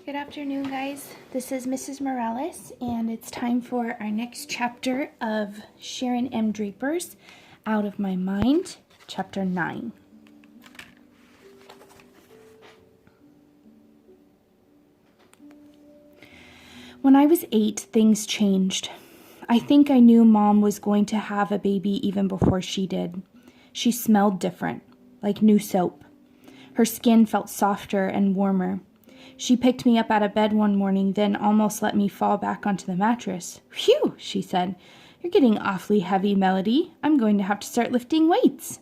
Good afternoon, guys. This is Mrs. Morales, and it's time for our next chapter of Sharon M. Draper's Out of My Mind, Chapter 9. When I was 8, things changed. I think I knew Mom was going to have a baby even before she did. She smelled different, like new soap. Her skin felt softer and warmer. She picked me up out of bed one morning, then almost let me fall back onto the mattress. "Phew," she said. "You're getting awfully heavy, Melody. I'm going to have to start lifting weights."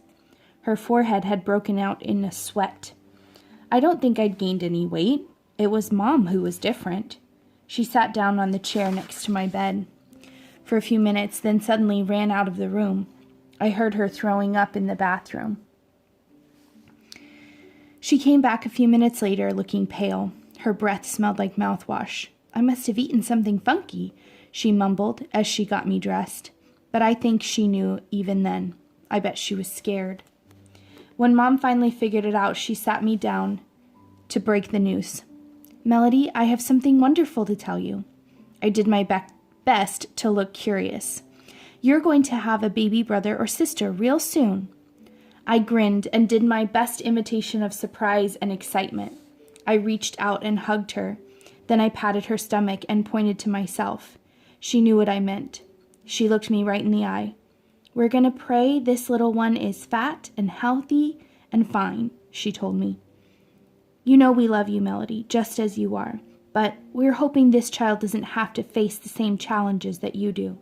Her forehead had broken out in a sweat. I don't think I'd gained any weight. It was Mom who was different. She sat down on the chair next to my bed for a few minutes, then suddenly ran out of the room. I heard her throwing up in the bathroom. She came back a few minutes later, looking pale. Her breath smelled like mouthwash. "I must have eaten something funky," she mumbled as she got me dressed. But I think she knew even then. I bet she was scared. When Mom finally figured it out, she sat me down to break the news. "Melody, I have something wonderful to tell you." I did my best to look curious. "You're going to have a baby brother or sister real soon." I grinned and did my best imitation of surprise and excitement. I reached out and hugged her. Then I patted her stomach and pointed to myself. She knew what I meant. She looked me right in the eye. "We're going to pray this little one is fat and healthy and fine," she told me. "You know we love you, Melody, just as you are. But we're hoping this child doesn't have to face the same challenges that you do."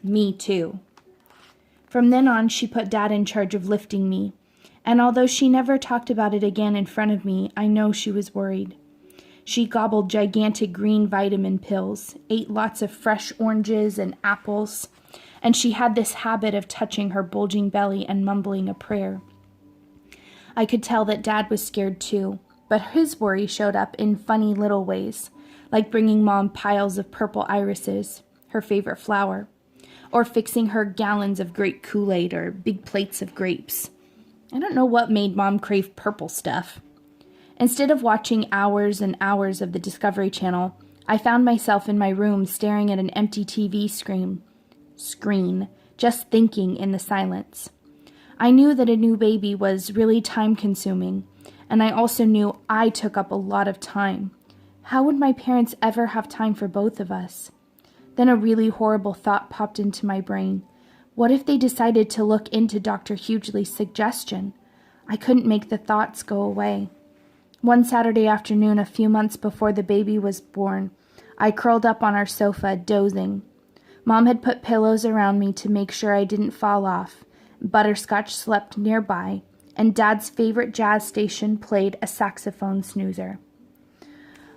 Me too. From then on, she put Dad in charge of lifting me, and although she never talked about it again in front of me, I know she was worried. She gobbled gigantic green vitamin pills, ate lots of fresh oranges and apples, and she had this habit of touching her bulging belly and mumbling a prayer. I could tell that Dad was scared too, but his worry showed up in funny little ways, like bringing Mom piles of purple irises, her favorite flower, or fixing her gallons of grape Kool-Aid or big plates of grapes. I don't know what made Mom crave purple stuff. Instead of watching hours and hours of the Discovery Channel, I found myself in my room staring at an empty TV screen, just thinking in the silence. I knew that a new baby was really time-consuming, and I also knew I took up a lot of time. How would my parents ever have time for both of us? Then a really horrible thought popped into my brain. What if they decided to look into Dr. Hughley's suggestion? I couldn't make the thoughts go away. One Saturday afternoon, a few months before the baby was born, I curled up on our sofa, dozing. Mom had put pillows around me to make sure I didn't fall off. Butterscotch slept nearby, and Dad's favorite jazz station played a saxophone snoozer.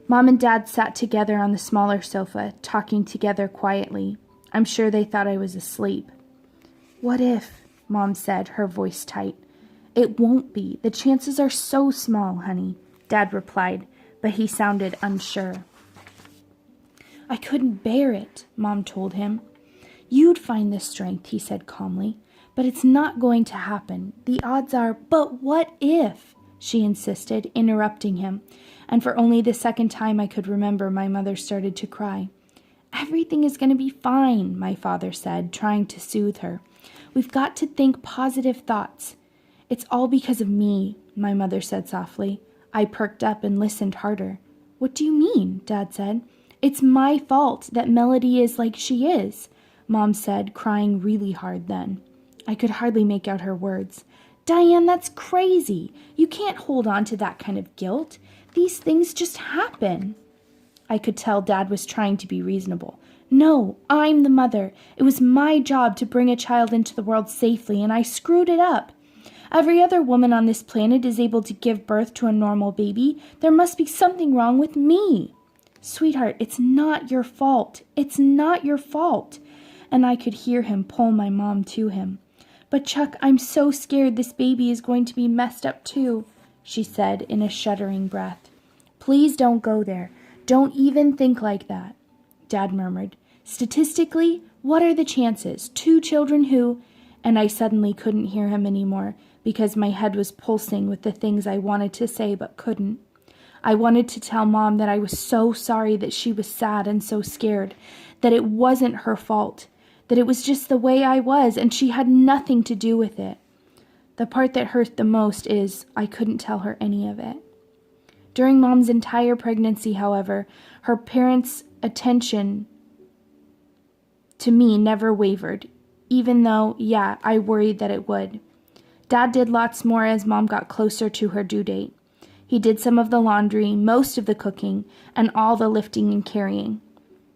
Mom and Dad sat together on the smaller sofa, talking together quietly. I'm sure they thought I was asleep. "What if?" Mom said, her voice tight. "It won't be. The chances are so small, honey," Dad replied, but he sounded unsure. "I couldn't bear it," Mom told him. "You'd find the strength," he said calmly, "but it's not going to happen. The odds are—" "But what if?" she insisted, interrupting him, and for only the second time I could remember, my mother started to cry. "Everything is going to be fine," my father said, trying to soothe her. "We've got to think positive thoughts." "It's all because of me," my mother said softly. I perked up and listened harder. "What do you mean?" Dad said. "It's my fault that Melody is like she is," Mom said, crying really hard then. I could hardly make out her words. "Diane, that's crazy. You can't hold on to that kind of guilt. These things just happen." I could tell Dad was trying to be reasonable. "No, I'm the mother. It was my job to bring a child into the world safely, and I screwed it up. Every other woman on this planet is able to give birth to a normal baby. There must be something wrong with me." "Sweetheart, it's not your fault. It's not your fault." And I could hear him pull my mom to him. "But Chuck, I'm so scared this baby is going to be messed up too," she said in a shuddering breath. "Please don't go there. Don't even think like that," Dad murmured. "Statistically, what are the chances? 2 children who—" And I suddenly couldn't hear him anymore because my head was pulsing with the things I wanted to say but couldn't. I wanted to tell Mom that I was so sorry that she was sad and so scared, that it wasn't her fault, that it was just the way I was and she had nothing to do with it. The part that hurt the most is I couldn't tell her any of it. During Mom's entire pregnancy, however, her parents' attention to me never wavered, even though, yeah, I worried that it would. Dad did lots more as Mom got closer to her due date. He did some of the laundry, most of the cooking, and all the lifting and carrying.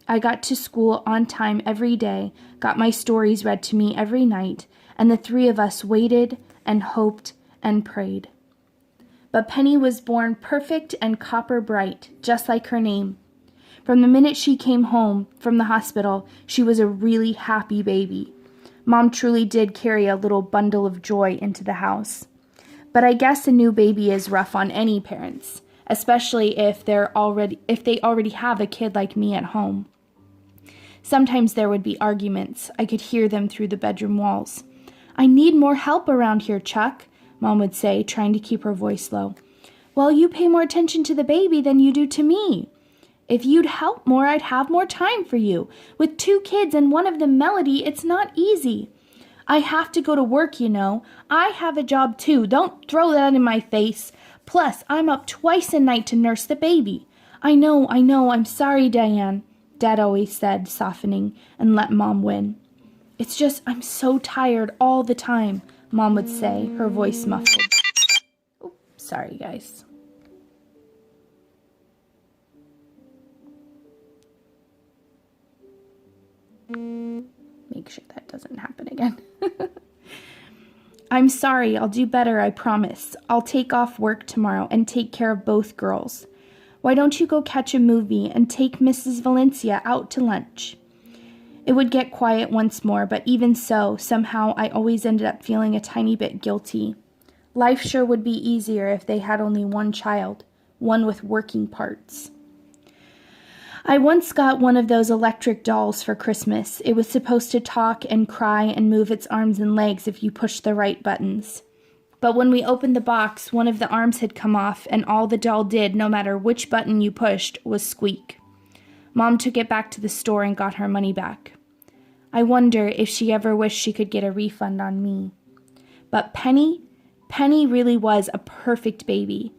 I got to school on time every day, got my stories read to me every night, and the three of us waited and hoped and prayed. But Penny was born perfect and copper bright, just like her name. From the minute she came home from the hospital, she was a really happy baby. Mom truly did carry a little bundle of joy into the house. But I guess a new baby is rough on any parents, especially if they already have a kid like me at home. Sometimes there would be arguments. I could hear them through the bedroom walls. "I need more help around here, Chuck," Mom would say, trying to keep her voice low. "Well, you pay more attention to the baby than you do to me. If you'd help more, I'd have more time for you. With 2 kids and one of them Melody, it's not easy. I have to go to work, you know. I have a job too. Don't throw that in my face. Plus, I'm up twice a night to nurse the baby." I know. I'm sorry, Diane," Dad always said, softening, and let Mom win. "It's just I'm so tired all the time," Mom would say, her voice muffled. Oh, sorry, guys. Make sure that doesn't happen again. "I'm sorry, I'll do better, I promise. I'll take off work tomorrow and take care of both girls. Why don't you go catch a movie and take Mrs. Valencia out to lunch?" It would get quiet once more, but even so, somehow I always ended up feeling a tiny bit guilty. Life sure would be easier if they had only one child, one with working parts. I once got one of those electric dolls for Christmas. It was supposed to talk and cry and move its arms and legs if you pushed the right buttons. But when we opened the box, one of the arms had come off, and all the doll did, no matter which button you pushed, was squeak. Mom took it back to the store and got her money back. I wonder if she ever wished she could get a refund on me. But Penny really was a perfect baby.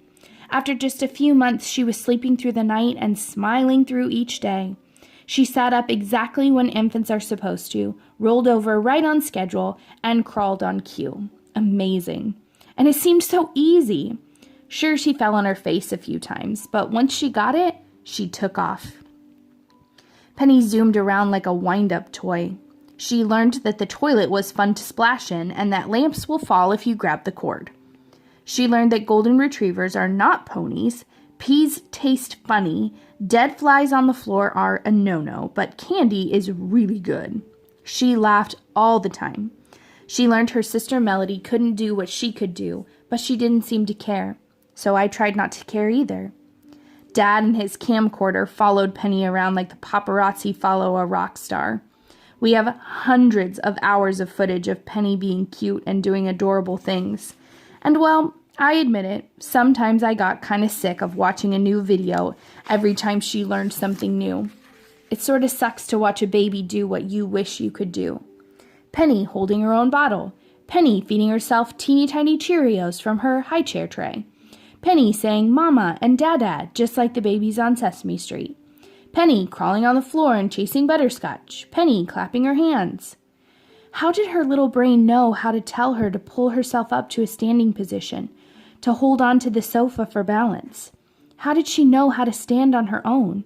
After just a few months, she was sleeping through the night and smiling through each day. She sat up exactly when infants are supposed to, rolled over right on schedule, and crawled on cue. Amazing. And it seemed so easy. Sure, she fell on her face a few times, but once she got it, she took off. Penny zoomed around like a wind-up toy. She learned that the toilet was fun to splash in and that lamps will fall if you grab the cord. She learned that golden retrievers are not ponies, peas taste funny, dead flies on the floor are a no-no, but candy is really good. She laughed all the time. She learned her sister Melody couldn't do what she could do, but she didn't seem to care, so I tried not to care either. Dad and his camcorder followed Penny around like the paparazzi follow a rock star. We have hundreds of hours of footage of Penny being cute and doing adorable things. And well, I admit it, sometimes I got kind of sick of watching a new video every time she learned something new. It sort of sucks to watch a baby do what you wish you could do. Penny holding her own bottle. Penny feeding herself teeny tiny Cheerios from her high chair tray. Penny saying Mama and Dada just like the babies on Sesame Street. Penny crawling on the floor and chasing butterscotch. Penny clapping her hands. How did her little brain know how to tell her to pull herself up to a standing position, to hold on to the sofa for balance? How did she know how to stand on her own?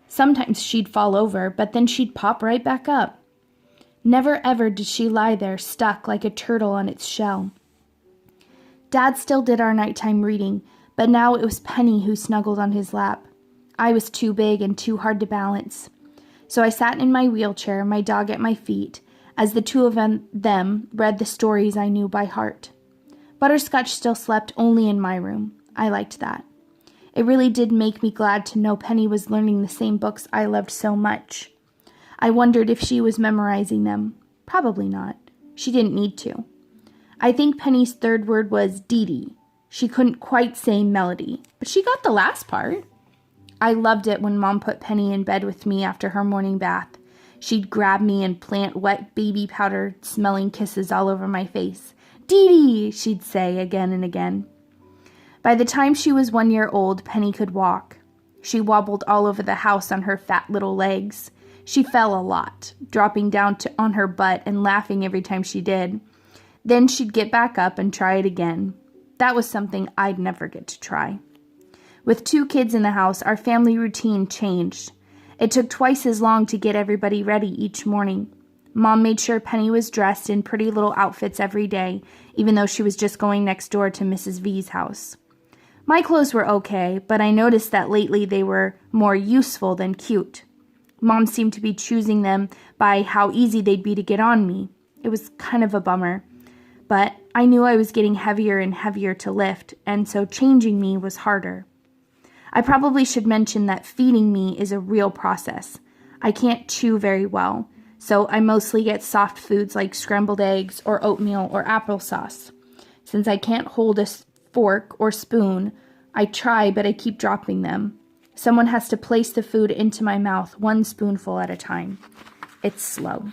Sometimes she'd fall over, but then she'd pop right back up. Never ever did she lie there stuck like a turtle on its shell. Dad still did our nighttime reading, but now it was Penny who snuggled on his lap. I was too big and too hard to balance. So I sat in my wheelchair, my dog at my feet, as the two of them read the stories I knew by heart. Butterscotch still slept only in my room. I liked that. It really did make me glad to know Penny was learning the same books I loved so much. I wondered if she was memorizing them. Probably not. She didn't need to. I think Penny's third word was Dee Dee. She couldn't quite say Melody, but she got the last part. I loved it when Mom put Penny in bed with me after her morning bath. She'd grab me and plant wet baby powder smelling kisses all over my face. "Dee Dee," she'd say again and again. By the time she was 1 year old, Penny could walk. She wobbled all over the house on her fat little legs. She fell a lot, dropping down on her butt and laughing every time she did. Then she'd get back up and try it again. That was something I'd never get to try. With 2 kids in the house, our family routine changed. It took twice as long to get everybody ready each morning. Mom made sure Penny was dressed in pretty little outfits every day, even though she was just going next door to Mrs. V's house. My clothes were okay, but I noticed that lately they were more useful than cute. Mom seemed to be choosing them by how easy they'd be to get on me. It was kind of a bummer. But I knew I was getting heavier and heavier to lift, and so changing me was harder. I probably should mention that feeding me is a real process. I can't chew very well, so I mostly get soft foods like scrambled eggs or oatmeal or applesauce. Since I can't hold a fork or spoon, I try, but I keep dropping them. Someone has to place the food into my mouth 1 spoonful at a time. It's slow.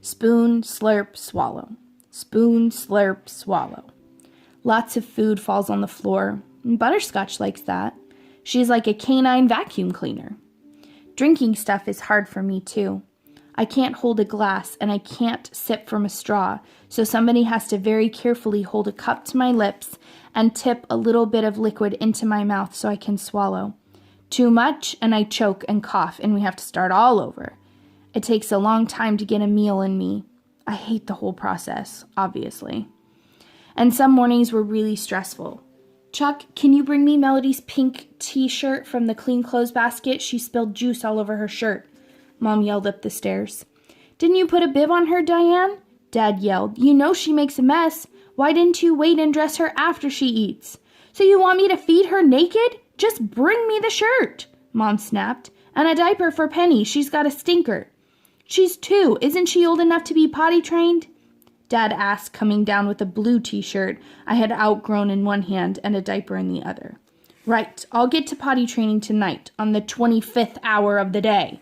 Spoon, slurp, swallow. Spoon, slurp, swallow. Lots of food falls on the floor. Butterscotch likes that. She's like a canine vacuum cleaner. Drinking stuff is hard for me too. I can't hold a glass and I can't sip from a straw, so somebody has to very carefully hold a cup to my lips and tip a little bit of liquid into my mouth so I can swallow. Too much and I choke and cough and we have to start all over. It takes a long time to get a meal in me. I hate the whole process, obviously. And some mornings were really stressful. "Chuck, can you bring me Melody's pink t-shirt from the clean clothes basket? She spilled juice all over her shirt," Mom yelled up the stairs. "Didn't you put a bib on her, Diane?" Dad yelled. "You know she makes a mess. Why didn't you wait and dress her after she eats? So you want me to feed her naked? Just bring me the shirt," Mom snapped. "And a diaper for Penny. She's got a stinker." "She's 2. Isn't she old enough to be potty trained?" Dad asked, coming down with a blue t-shirt I had outgrown in one hand and a diaper in the other. "Right, I'll get to potty training tonight, on the 25th hour of the day."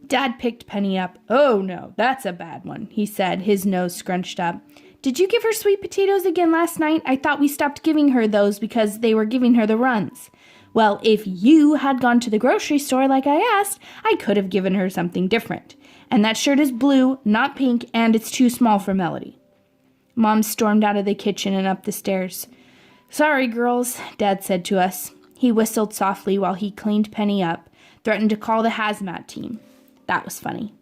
Dad picked Penny up. "Oh no, that's a bad one," he said, his nose scrunched up. "Did you give her sweet potatoes again last night? I thought we stopped giving her those because they were giving her the runs." "Well, if you had gone to the grocery store like I asked, I could have given her something different. And that shirt is blue, not pink, and it's too small for Melody." Mom stormed out of the kitchen and up the stairs. "Sorry, girls," Dad said to us. He whistled softly while he cleaned Penny up, threatened to call the hazmat team. That was funny.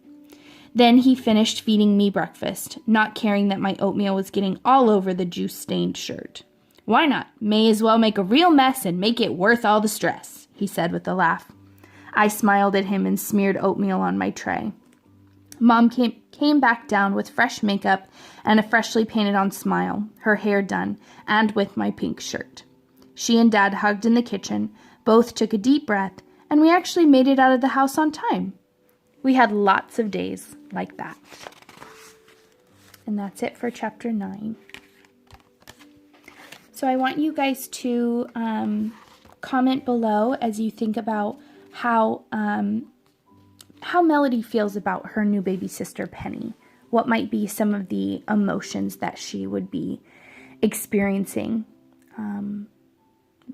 Then he finished feeding me breakfast, not caring that my oatmeal was getting all over the juice-stained shirt. "Why not? May as well make a real mess and make it worth all the stress," he said with a laugh. I smiled at him and smeared oatmeal on my tray. Mom came back down with fresh makeup and a freshly painted-on smile, her hair done, and with my pink shirt. She and Dad hugged in the kitchen, both took a deep breath, and we actually made it out of the house on time. We had lots of days like that. And that's it for Chapter 9. So I want you guys to comment below as you think about how Melody feels about her new baby sister, Penny. What might be some of the emotions that she would be experiencing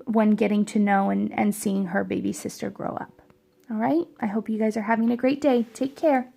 when getting to know and seeing her baby sister grow up. All right? I hope you guys are having a great day. Take care.